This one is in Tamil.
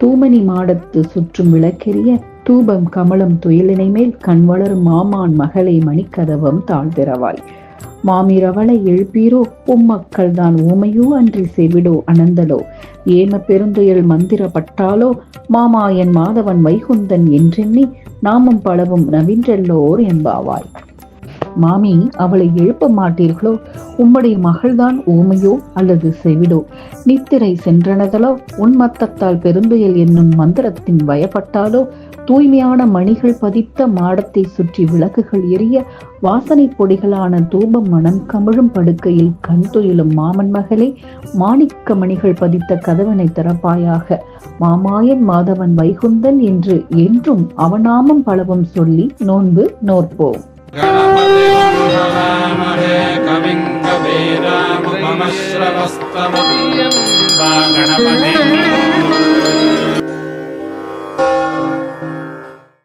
தூமணி மாடத்து சுற்றும் விளக்கெரிய தூபம் கமலம் துயிலினை மேல் கண் வளரும் மாமான் மகளை மணிக்கதவம் தாழ்திரவாய். மாமிரவளை எழுப்பீரோ உம்மக்கள் தான் ஊமையோ அன்றி செவிடோ அனந்தலோ ஏம பெருந்துயல் மந்திரப்பட்டாலோ மாமாயன் மாதவன் வைகுந்தன் என்றெண்ணி நாமும் பலவும் நவின்றல்லோர் என்பாவாய். மாமி, அவளை எழுப்ப மாட்டீர்களோ? உம்முடைய மகள்தான் ஊமையோ அல்லது செவிடோ? நித்திரை சென்றனதலோ? உன்மத்தத்தால் பெருந்துயல் என்னும் மந்திரத்தின் பயப்பட்டாலோ? தூய்மையான மணிகள் பதித்த மாடத்தை சுற்றி விளக்குகள் எரிய வாசனை பொடிகளான தூபம் மனம் கமிழும் படுக்கையில் கண் துயிலும் மாமன் மகளே, மாணிக்க மணிகள் பதித்த கதவனை திறப்பாயாக. மாமாயன் மாதவன் வைகுந்தன் என்று என்றும் அவநாமம் பலவும் சொல்லி நோன்பு நோற்போம். கவிங்க